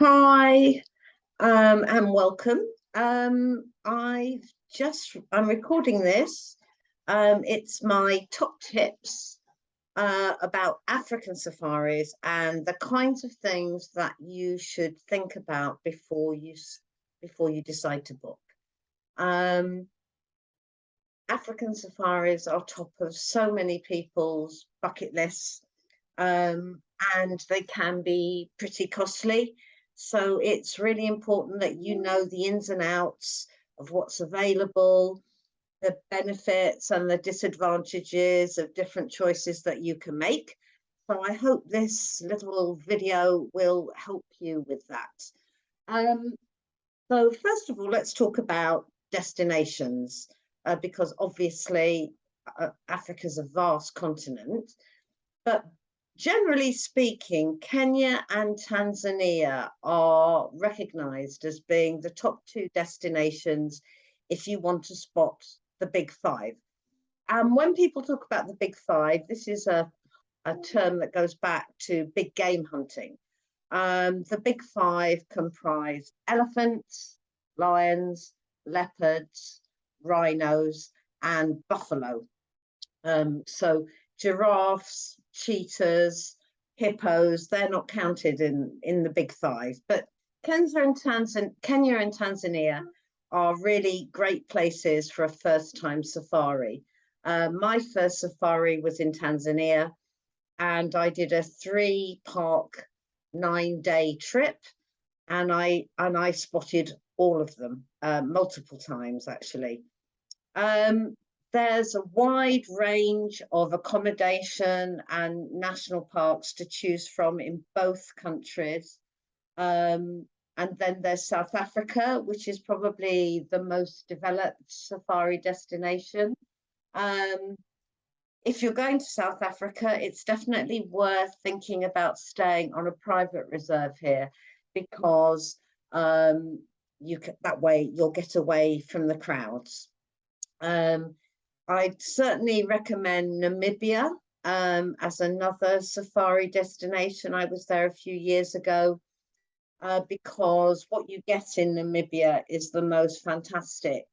Hi, and welcome. I'm recording this. It's my top tips about African safaris and the kinds of things that you should think about before you decide to book. African safaris are top of so many people's bucket lists, and they can be pretty costly. So it's really important that you know the ins and outs of what's available, the benefits and the disadvantages of different choices that you can make. So I hope this little video will help you with that. So first of all, let's talk about destinations, because obviously Africa's a vast continent, but generally speaking, Kenya and Tanzania are recognized as being the top two destinations if you want to spot the big five. And when people talk about the big five, this is a term that goes back to big game hunting. The big five comprise elephants, lions, leopards, rhinos, and buffalo. So giraffes, cheetahs, hippos, they're not counted in the big five. But Kenya and Tanzania are really great places for a first-time safari. My first safari was in Tanzania, and I did a 3-park 9-day trip, and I spotted all of them multiple times actually. There's a wide range of accommodation and national parks to choose from in both countries. And then there's South Africa, which is probably the most developed safari destination. If you're going to South Africa, it's definitely worth thinking about staying on a private reserve here, because that way you'll get away from the crowds. I'd certainly recommend Namibia as another safari destination. I was there a few years ago, because what you get in Namibia is the most fantastic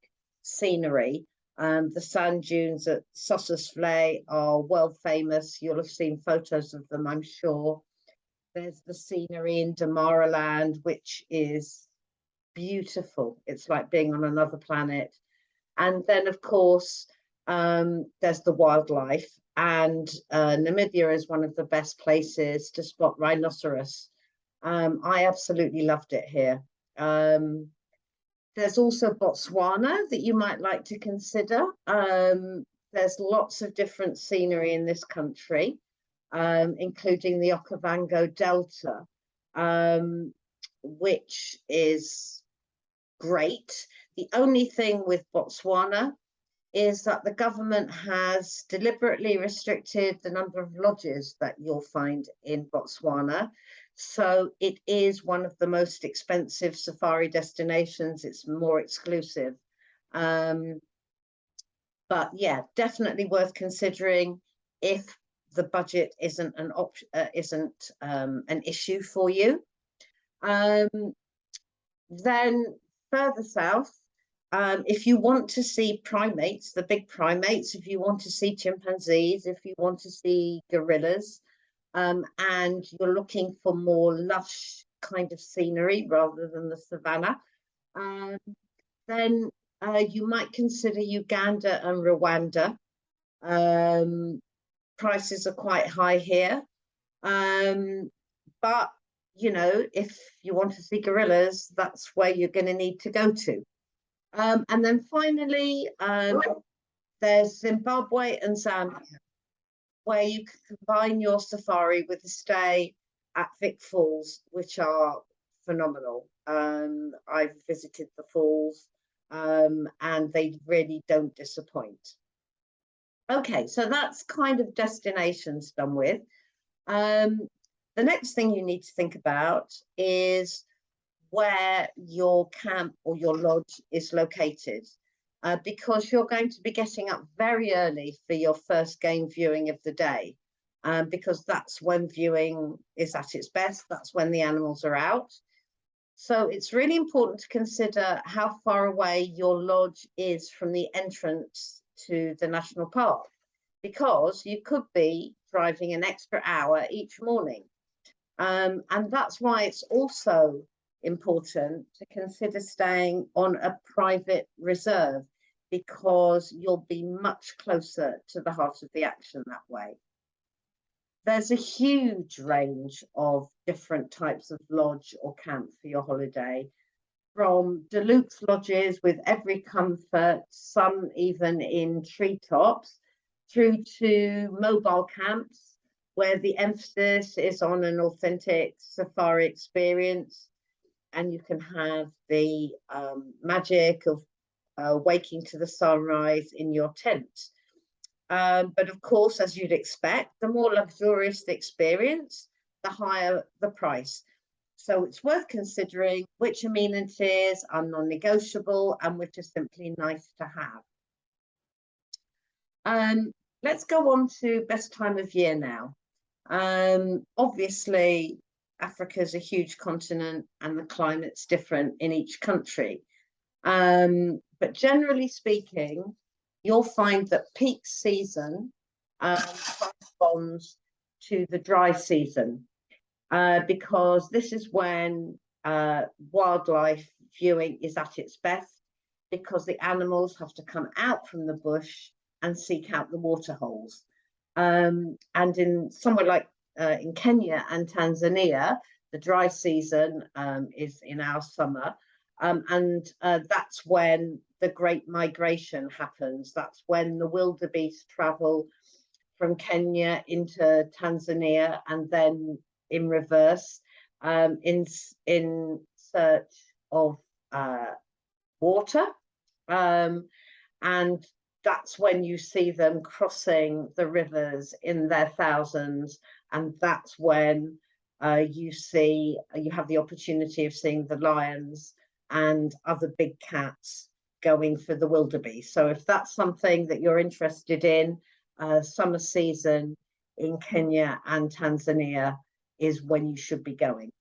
scenery. The sand dunes at Sossusvlei are well famous. You'll have seen photos of them, I'm sure. There's the scenery in Damaraland, which is beautiful. It's like being on another planet. And then, of course, there's the wildlife. And Namibia is one of the best places to spot rhinoceros. I absolutely loved it here. There's also Botswana that you might like to consider. There's lots of different scenery in this country, including the Okavango Delta, which is great. The only thing with Botswana is that the government has deliberately restricted the number of lodges that you'll find in Botswana. So it is one of the most expensive safari destinations. It's more exclusive. But yeah, definitely worth considering if the budget isn't an issue for you. Then further south, if you want to see primates, the big primates, if you want to see chimpanzees, if you want to see gorillas, and you're looking for more lush kind of scenery rather than the savannah, then you might consider Uganda and Rwanda. Prices are quite high here, but you know, if you want to see gorillas, that's where you're going to need to go to. And then finally, there's Zimbabwe and Zambia, where you can combine your safari with a stay at Vic Falls, which are phenomenal. I've visited the falls, and they really don't disappoint. Okay, so that's kind of destinations done with. The next thing you need to think about is where your camp or your lodge is located, because you're going to be getting up very early for your first game viewing of the day, because that's when viewing is at its best. That's when the animals are out. So it's really important to consider how far away your lodge is from the entrance to the national park, because you could be driving an extra hour each morning. And that's why it's also important to consider staying on a private reserve, because you'll be much closer to the heart of the action that way. There's a huge range of different types of lodge or camp for your holiday, from deluxe lodges with every comfort, some even in treetops, through to mobile camps where the emphasis is on an authentic safari experience, and you can have the magic of waking to the sunrise in your tent. But of course, as you'd expect, the more luxurious the experience, the higher the price. So it's worth considering which amenities are non-negotiable and which are simply nice to have. Let's go on to best time of year now. Obviously, Africa is a huge continent and the climate's different in each country. But generally speaking, you'll find that peak season corresponds to the dry season, because this is when wildlife viewing is at its best, because the animals have to come out from the bush and seek out the water holes. And in somewhere like in Kenya and Tanzania, the dry season is in our summer. And that's when the great migration happens. That's when the wildebeest travel from Kenya into Tanzania and then in reverse, in search of water. And that's when you see them crossing the rivers in their thousands. And that's when you have the opportunity of seeing the lions and other big cats going for the wildebeest. So if that's something that you're interested in, summer season in Kenya and Tanzania is when you should be going.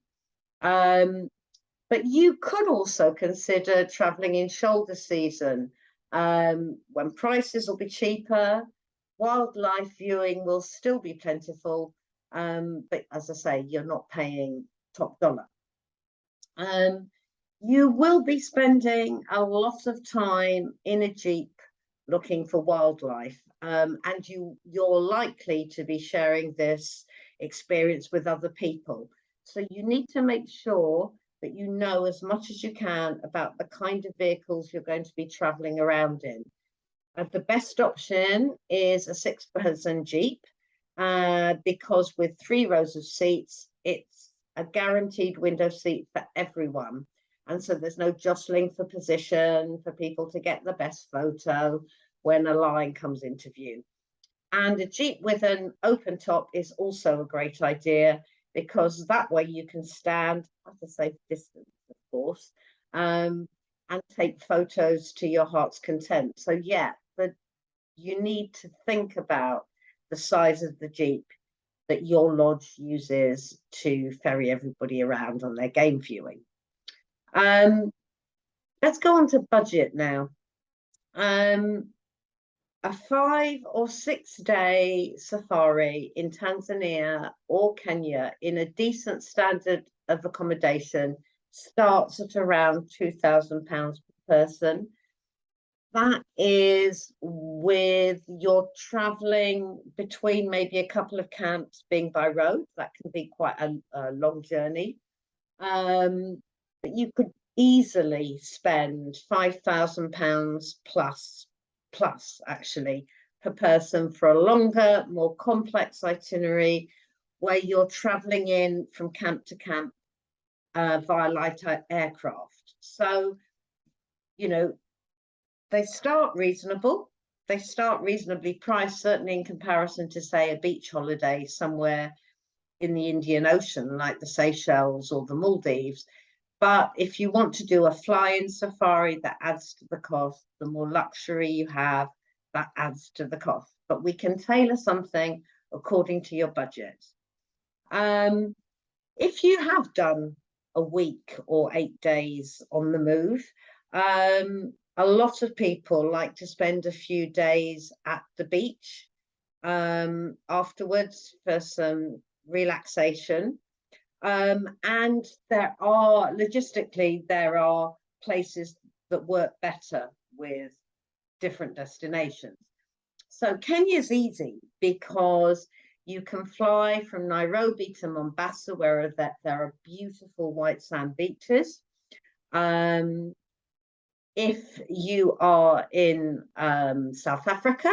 But you could also consider traveling in shoulder season, when prices will be cheaper, wildlife viewing will still be plentiful, but as I say, you're not paying top dollar. You will be spending a lot of time in a Jeep looking for wildlife, and you're likely to be sharing this experience with other people. So you need to make sure that you know as much as you can about the kind of vehicles you're going to be traveling around in. The best option is a 6-person Jeep, because with 3 rows of seats, it's a guaranteed window seat for everyone. And so there's no jostling for position for people to get the best photo when a line comes into view. And a Jeep with an open top is also a great idea, because that way you can stand at a safe distance, of course, and take photos to your heart's content. So yeah, but you need to think about the size of the Jeep that your lodge uses to ferry everybody around on their game viewing. Let's go on to budget now. A 5 or 6 day safari in Tanzania or Kenya in a decent standard of accommodation starts at around £2,000 per person. That is with you're traveling between maybe a couple of camps being by road. That can be quite a long journey. But you could easily spend £5,000 plus actually per person for a longer, more complex itinerary where you're traveling in from camp to camp via light aircraft. So, they start reasonable. They start reasonably priced, certainly in comparison to, say, a beach holiday somewhere in the Indian Ocean, like the Seychelles or the Maldives. But if you want to do a fly-in safari, that adds to the cost. The more luxury you have, that adds to the cost. But we can tailor something according to your budget. If you have done a week or 8 days on the move. A lot of people like to spend a few days at the beach afterwards for some relaxation. And logistically, there are places that work better with different destinations. So Kenya's easy because you can fly from Nairobi to Mombasa, where there are beautiful white sand beaches. If you are in South Africa,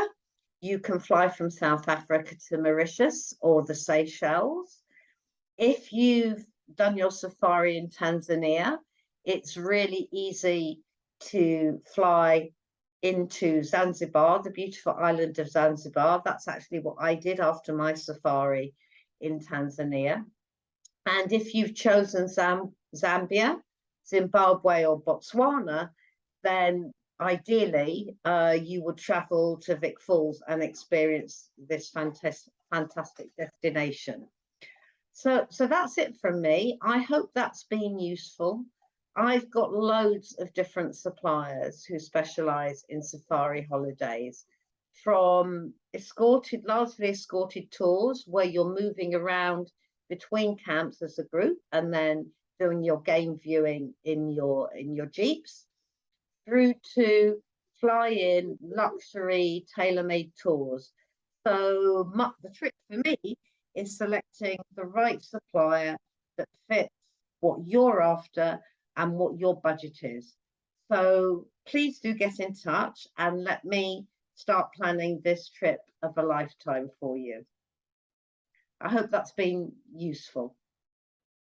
you can fly from South Africa to Mauritius or the Seychelles. If you've done your safari in Tanzania, it's really easy to fly into Zanzibar, the beautiful island of Zanzibar. That's actually what I did after my safari in Tanzania. And if you've chosen Zambia, Zimbabwe, or Botswana, then ideally you would travel to Vic Falls and experience this fantastic destination. So that's it from me. I hope that's been useful. I've got loads of different suppliers who specialize in safari holidays, from largely escorted tours where you're moving around between camps as a group and then doing your game viewing in your jeeps, through to fly-in luxury tailor-made tours. So the trick for me is selecting the right supplier that fits what you're after and what your budget is. So please do get in touch and let me start planning this trip of a lifetime for you. I hope that's been useful.